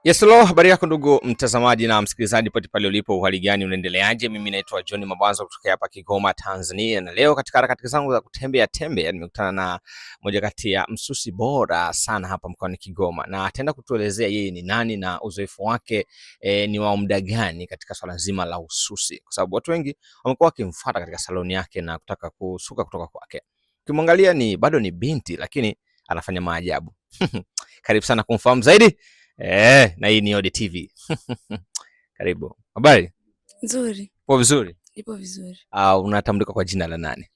Yes, hello, habari yako ndugu mtazamaji na msikilizaji pote pale ulipo, uhali gani, unaendeleaje? Mimi naitwa John Mabanzo kutoka hapa Kigoma, Tanzania, na leo katika harakati zangu za kutembea nimekutana na moja kati ya msusi bora sana hapa mkoani Kigoma, na ataenda kutuelezea yeye ni nani na uzoefu wake ni wa muda gani katika swala zima la ususi, kwa sababu watu wengi wamekuwa wakimfuata katika saloni yake na kutaka kusuka kutoka kwake. Ukimwangalia bado ni binti, lakini anafanya maajabu. Karibu sana kumfahamu zaidi. Na hii ni Ode TV. Karibu. Habari? Nzuri. Poa vizuri? Ipo vizuri. Unatambulika kwa jina la nani?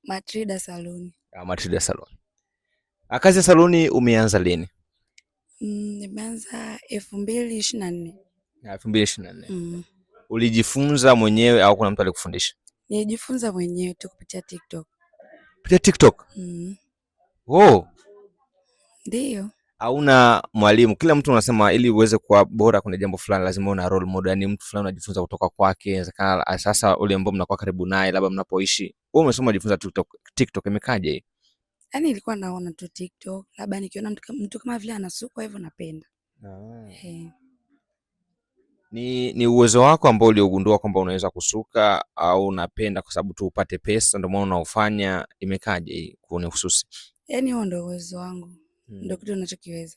Matrida Saluni. Matrida Saluni. Kazi ya saluni umeanza lini? Nimeanza 2024. 2024. Ulijifunza mwenyewe au kuna mtu alikufundisha? Nilijifunza mwenyewe tu kupitia TikTok. Kupitia TikTok? Oh. Ndio. Hauna mwalimu? Kila mtu anasema ili uweze kuwa bora kuna jambo fulani lazima una role model, yani mtu fulani unajifunza kutoka kwake. Inawezekana sasa ule ambao mnakuwa karibu naye labda mnapoishi. Wewe umesoma kujifunza TikTok, imekaje hii? Yaani nilikuwa naona tu TikTok, labda nikiona mtu kama vile anasuka hivyo napenda. Ni uwezo wako ambao uliogundua kwamba unaweza kusuka au unapenda kwa sababu tu upate pesa ndio maana unaofanya? Imekaje hii kuone hususi? Yaani huo ndio uwezo wangu. Ndio kitu ninachokiweza.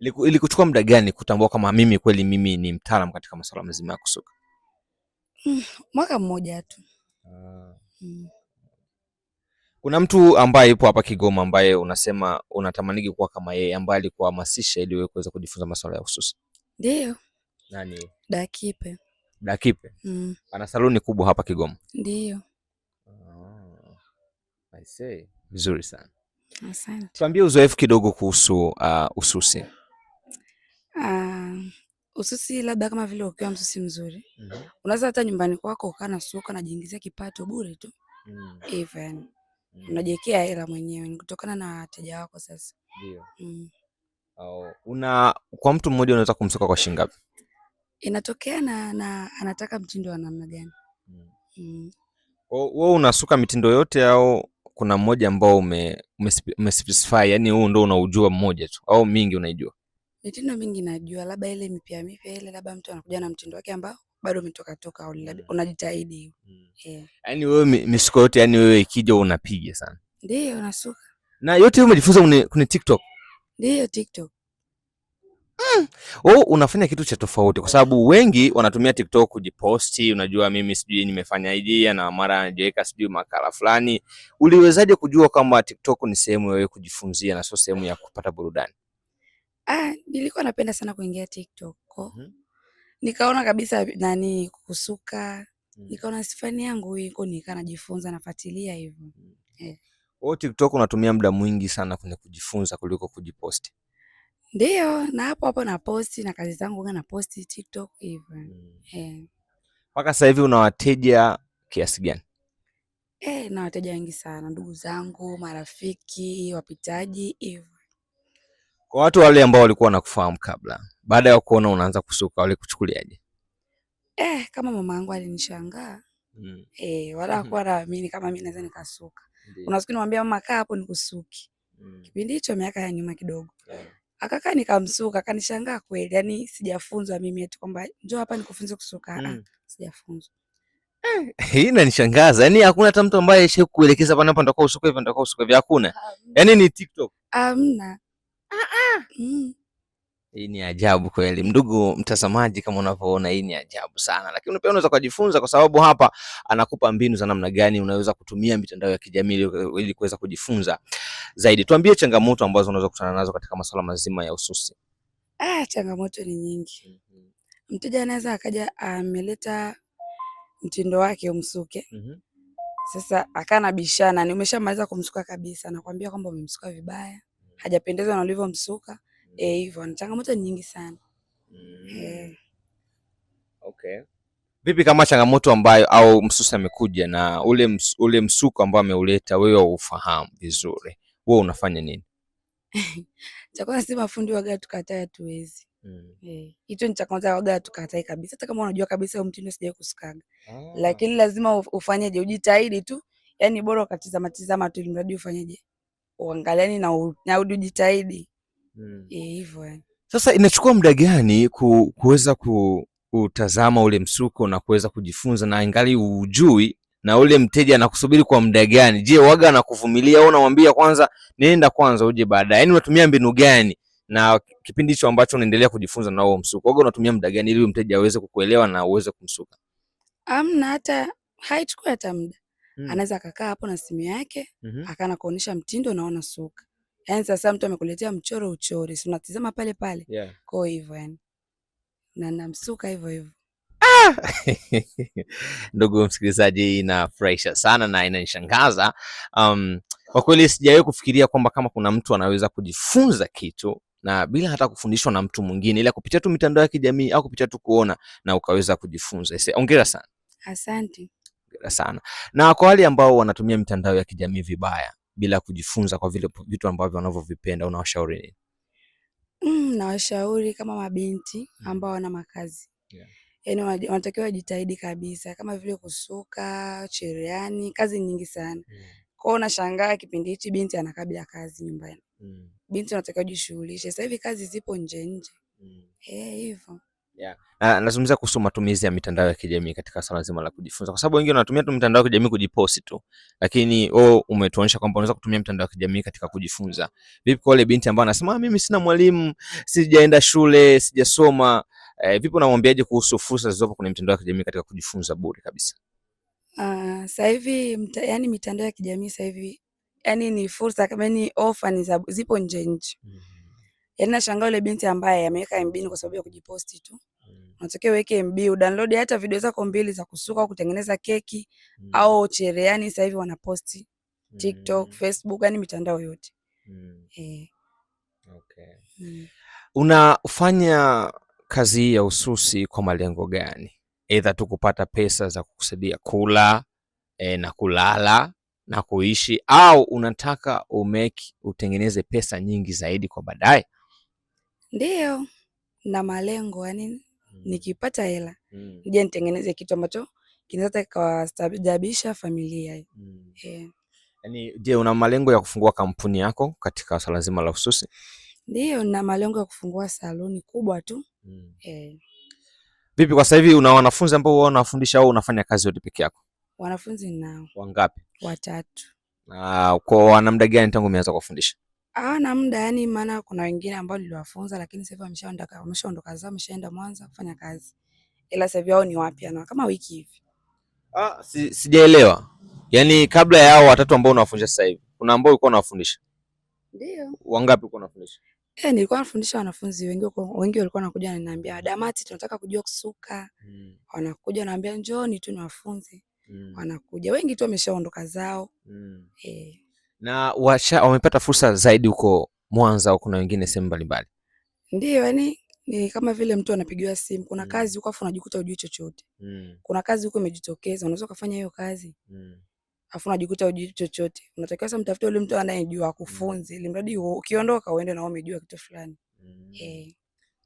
Ili kuchukua muda gani kutambua kama mimi kweli mimi ni mtaalamu katika masuala mazima ya kusuka? Mwaka mmoja tu. Kuna mtu ambaye yupo hapa Kigoma ambaye unasema unatamaniki kuwa kama yeye, ambaye alikuhamasisha ili wewe kuweza kujifunza masuala ya ususi? Ndio. Nani? Dakipe. Dakipe? Ana saluni kubwa hapa Kigoma? Ndio. I say, vizuri sana. Asante. Tuambie uzoefu kidogo kuhusu ususi. Ususi labda kama vile ukiwa msusi mzuri. Unaweza hata nyumbani kwako ukana suka na jiingizia kipato bure tu. Even unajiwekea hela mwenyewe ni kutokana na wateja wako sasa. Ndio. Kwa mtu mmoja unaweza kumsuka kwa shilingi ngapi? Inatokea na anataka mtindo wa namna gani. Wewe unasuka mitindo yote au kuna mmoja ambao umespecify, yani huu ndio unaujua mmoja tu au mingi unaijua? Mitindo mingi najua, labda ile mipya ile labda mtu anakuja na mtindo wake ambao bado umetoka au unajitahidi. Yaani wewe misuko yote, yani wewe ikija unapiga sana? Ndio, nasuka. Na yote umejifunza kwenye TikTok? Ndio, TikTok. Unafanya kitu cha tofauti kwa sababu wengi wanatumia TikTok kujiposti, unajua mimi sijui nimefanya idea na mara anajiweka sijui makala fulani. Uliwezaje kujua kama TikTok ni sehemu wewe kujifunzia na sio sehemu ya kupata burudani? Nilikuwa napenda sana kuingia TikTok. Nikaona kabisa nani kusuka. Nikaona sifani yangu iko najifunza nafuatilia hivyo. TikTok unatumia muda mwingi sana kwenye kujifunza kuliko kujiposti? Ndio, na hapo na posti na kazi zangu na posti TikTok hivyo. Mpaka sasa hivi una wateja kiasi gani? Na wateja wengi sana, ndugu zangu, marafiki, wapitaji hivyo. Kwa watu wale ambao walikuwa wanakufahamu kabla, baada ya kuona unaanza kusuka walikuchukuliaje? Kama mama yangu alinishangaa. Wala hakuwa anaamini kama mimi naweza nikasuka. Kuna siku nimwambia mama, kaa hapo nikusuki. Kipindi hicho miaka ya nyuma kidogo. Akakaa nikamsuka, akanishangaa kweli. Yaani sijafunzwa mimi eti kwamba njoo hapa nikufunze kusuka. Sijafunzwa. Hii inanishangaza. Yaani hakuna hata mtu ambaye kuelekeza hapa ndio usuke hivi ndio usuke hivi, hakuna. Yaani ni TikTok. Hamna. Hii ni ajabu kweli. Ndugu mtazamaji, kama unavyoona hii ni ajabu sana. Lakini pia unaweza kujifunza kwa sababu hapa anakupa mbinu za namna gani unaweza kutumia mitandao ya kijamii ili kuweza kujifunza zaidi. Tuambie changamoto ambazo unaweza kukutana nazo katika masuala mazima ya ususi. Changamoto ni nyingi. Mteja anaweza akaja ameleta mtindo wake umsuke. Sasa akana bishana, ni umeshamaliza kumsuka kabisa, nakwambia kwamba umemsuka vibaya. Hajapendezwa na ulivyomsuka. Hivyo, changamoto ni nyingi sana. Okay. Vipi kama changamoto ambayo au msusi amekuja na ule msuko ambao ameuleta wewe ufahamu vizuri, wewe unafanya nini? Cha kwanza si mafundi waga tukataa tuwezi. Hicho ni cha kwanza waga tukatai kabisa. Hata kama unajua kabisa huyo mtindo sijawahi kusukaga. Lakini lazima ufanyeje, ujitahidi tu. Yaani bora ukatizama tu ili mradi ufanyeje. Uangaliani na ujitahidi. Hivyo yani. Sasa inachukua muda gani kuweza kutazama ule msuko na kuweza kujifunza, na ingali ujui na ule mteja anakusubiri kwa muda gani? Je, waga anakuvumilia au unamwambia kwanza nenda kwanza uje baadaye? Yaani unatumia mbinu gani na kipindi hicho ambacho unaendelea kujifunza na huo msuko, waga unatumia muda gani ili mteja aweze kukuelewa na uweze kumsuka? Amna, hata haichukui hata muda. Anaweza akakaa hapo na simu yake akana kuonesha mtindo na unasuka. Yaani sasa mtu amekuletea mchoro uchore, si unatizama pale pale. Yeah. Kwa hivyo yani. Na namsuka hivyo hivyo. Ndugu msikilizaji, inafurahisha sana na inanishangaza. Kwa kweli sijawahi kufikiria kwamba kama kuna mtu anaweza kujifunza kitu na bila hata kufundishwa na mtu mwingine, ila kupitia tu mitandao ya kijamii au kupitia tu kuona na ukaweza kujifunza. Hongera sana. Asante. Hongera sana. Na kwa wale ambao wanatumia mitandao ya kijamii vibaya bila kujifunza kwa vile vitu ambavyo wanavyovipenda, unawashauri nini? Nawashauri kama mabinti ambao wana makazi. Yeah. Yaani wanatakiwa wajitahidi kabisa, kama vile kusuka, cherehani, kazi nyingi sana. Kwa hiyo unashangaa kipindi hichi binti anakaa bila kazi nyumbani. Binti anatakiwa jishughulishe. Sasa hivi kazi zipo nje. Hivyo. Yeah. Nazungumzia kuhusu matumizi ya mitandao ya kijamii katika swala zima la kujifunza, kwa sababu wengine wanatumia tu mitandao ya kijamii kujipost tu, lakini umetuonyesha kwamba unaweza kutumia mitandao ya kijamii katika kujifunza. Vipi kwa wale binti ambao anasema mimi sina mwalimu, sijaenda shule, sijasoma, vipi unamwambiaje kuhusu fursa zilizopo kwenye mitandao ya kijamii katika kujifunza bure kabisa? Sasa hivi yani mitandao ya kijamii sasa hivi yani ni fursa, kama ni offer ni zipo nje. Yaani nashangaa yule binti ambaye ameweka MB kwa sababu ya kujiposti tu. Unatakiwa uweke MB, udownload hata video zako 2 za kusuka au kutengeneza keki au cherehani. Sasa hivi wanaposti TikTok, Facebook, yani mitandao yote. Okay. Unafanya kazi ya ususi kwa malengo gani? Aidha tu kupata pesa za kukusaidia kula na kulala na kuishi, au unataka utengeneze pesa nyingi zaidi kwa baadaye? Ndio, na malengo, yani nikipata hela nije nitengeneze kitu ambacho kinaweza kustaajabisha familia. Yaani, je, una malengo ya kufungua kampuni yako katika swala zima la ususi? Ndio, na malengo ya kufungua saloni kubwa tu. Vipi kwa sasa hivi, una wanafunzi ambao unawafundisha au unafanya kazi yote peke yako? Wanafunzi nao. Wangapi? 3. Kwa wana muda gani tangu umeanza kuwafundisha? Na muda, yani maana kuna wengine ambao niliwafunza lakini sasa wameshaondoka zao, wameshaenda Mwanza kufanya kazi. Ila sasa hivi wao ni wapya na kama wiki hivi. Sijaelewa. Yaani kabla ya hao 3 ambao unawafundisha sasa hivi, kuna ambao ulikuwa unawafundisha? Ndio. Wangapi ulikuwa unafundisha? Nilikuwa nafundisha wanafunzi wengi walikuwa wanakuja wananiambia, Damati, tunataka kujua kusuka. Wanakuja wananiambia njooni tu niwafunze. Wanakuja wengi tu wameshaondoka zao. Na wamepata fursa zaidi huko Mwanza au kuna wengine sehemu mbalimbali? Ndio, yani ni kama vile mtu anapigiwa simu, kuna kazi huko afu unajikuta hujui chochote. Kuna kazi huko imejitokeza, unaweza kufanya hiyo kazi. Afu unajikuta hujui chochote. Unatakiwa sasa mtafute yule mtu anayejua kufunzi, ili mradi ukiondoka uende na wewe umejua kitu fulani.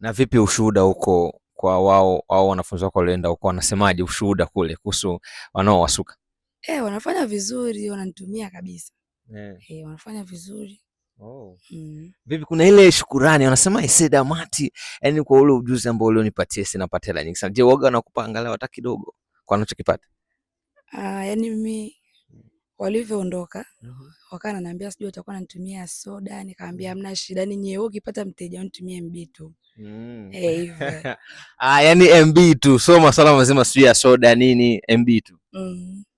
Na vipi ushuhuda huko kwa wao au wanafunzi wako walienda huko, wanasemaje ushuhuda kule kuhusu wanaowasuka? Wanafanya vizuri, wananitumia kabisa. Wanafanya vizuri. Vipi, kuna ile shukurani wanasema Damati, yani kwa ule ujuzi ambao ulionipatia sinapata hela nyingi sana. Je, waga wanakupa angalau hata kidogo kwa anachokipata? Yani mimi walivyoondoka wakana ananiambia sijui utakuwa unanitumia soda, nikamwambia hamna shida, ni nyewe ukipata mteja unitumie MB tu. Hivyo. Yani MB tu, so masuala mazima sio ya soda nini, MB tu.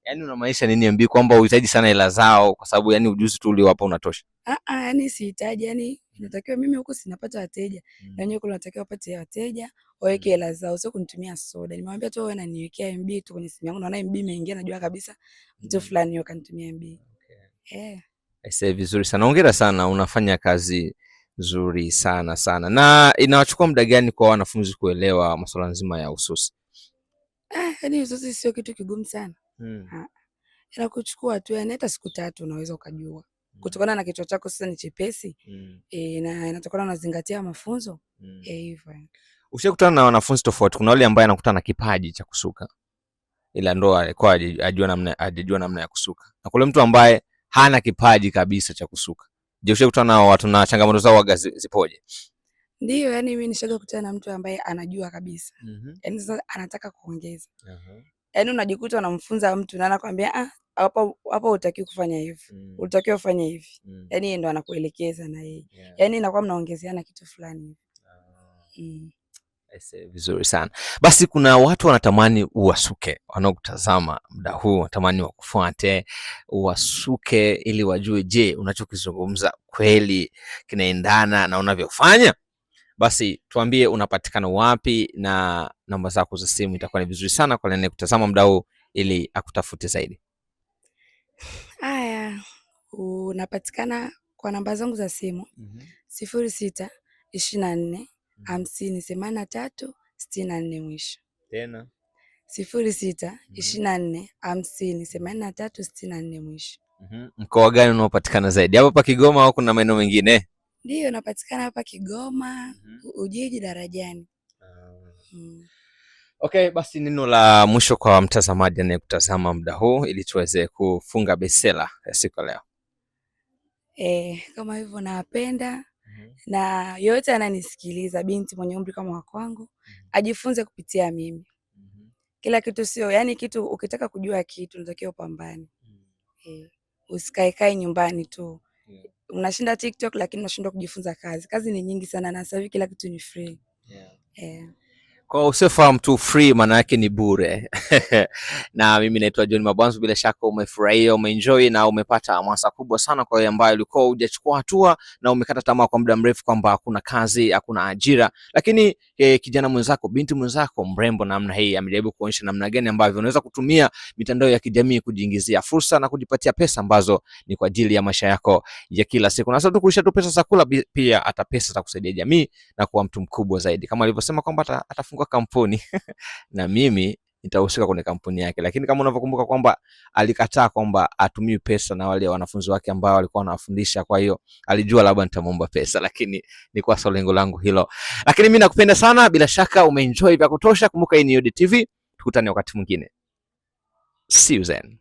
Yani unamaanisha nini MB, kwamba uhitaji sana hela zao kwa sababu yani ujuzi tu uliowapa unatosha? Yani sihitaji, yani inatakiwa mimi huko sinapata wateja na wenyewe kule natakiwa wapate wateja waweke hela zao, sio kunitumia soda. Nimemwambia tu wewe unaniwekea MB tu kwenye simu yangu, naona MB imeingia, najua kabisa mtu fulani yuko kanitumia MB. Sasa vizuri sana, hongera sana, unafanya kazi nzuri sana sana. Na inawachukua muda gani kwa wanafunzi kuelewa masuala nzima ya ususi? Yani ususi sio kitu kigumu sana. Ila kuchukua tu, yani hata siku 3 unaweza ukajua. Kutokana na kichwa chako sasa ni chepesi. Na inatokana na zingatia mafunzo. Hivyo. Ushakutana na wanafunzi tofauti? Kuna wale ambao anakutana na kipaji cha kusuka ila ndo alikuwa hajajua namna ya kusuka, na kule mtu ambaye hana kipaji kabisa cha kusuka. Je, ushakutana na watu na changamoto zao waga zipoje? Ndio, yani mimi nishaga kukutana na mtu ambaye anajua kabisa. Yani sasa anataka kuongeza. Yani unajikuta unamfunza mtu na anakuambia hapa hutakiwi kufanya hivi. Unatakiwa ufanye hivi. Yani yeye ndo anakuelekeza na yeye. Yani inakuwa mnaongezeana kitu fulani hivi. Vizuri sana. Basi kuna watu wanatamani uwasuke, wanaokutazama muda huu wanatamani wakufuate, uwasuke ili wajue, je, unachokizungumza kweli kinaendana na unavyofanya? Basi tuambie unapatikana wapi na namba zako za simu, itakuwa ni vizuri sana kwa nene kutazama muda huu ili akutafute zaidi. Haya, unapatikana kwa namba zangu za simu 0624508364 mwisho. Tena 0624508364 mwisho. Mkoa gani unaopatikana zaidi? Hapo pa Kigoma au kuna maeneo mengine? Ndio, napatikana hapa Kigoma, Ujiji Darajani. Okay, basi neno la mwisho kwa mtazamaji anayekutazama muda huu ili tuweze kufunga besela ya siku leo. Kama hivyo nawapenda na yote ananisikiliza, binti mwenye umri kama wa kwangu ajifunze kupitia mimi. Kila kitu sio, yani kitu ukitaka kujua kitu unatakiwa upambane. Usikae nyumbani tu. Unashinda TikTok lakini unashindwa kujifunza kazi. Kazi ni nyingi sana na sasa hivi kila kitu ni free. Kwa usifahamu tu free maana yake ni bure. Na mimi naitwa John Mabwanzo, bila shaka umefurahia, umeenjoy na umepata hamasa kubwa sana kwa wewe ambaye ulikuwa hujachukua hatua na umekata tamaa kwa muda mrefu kwamba hakuna kazi, hakuna ajira. Lakini kijana mwenzako, binti mwenzako mrembo namna hii amejaribu kuonyesha namna gani ambavyo unaweza kutumia mitandao ya kijamii kujiingizia fursa na kujipatia pesa ambazo ni kwa ajili ya maisha yako ya kila siku. Na sasa tukuisha tu pesa za kula, pia hata pesa za kusaidia jamii na kuwa mtu mkubwa zaidi. Kama alivyosema kwamba atafungua kampuni na mimi nitahusika kwenye kampuni yake, lakini kama unavyokumbuka kwamba alikataa kwamba atumie pesa na wale wanafunzi wake ambao walikuwa wanawafundisha, kwa hiyo alijua labda nitamwomba pesa, lakini ni kwa sababu lengo langu hilo. Lakini mimi nakupenda sana, bila shaka umeenjoy vya kutosha. Kumbuka hii ni Yodi TV, tukutane wakati mwingine. See you then.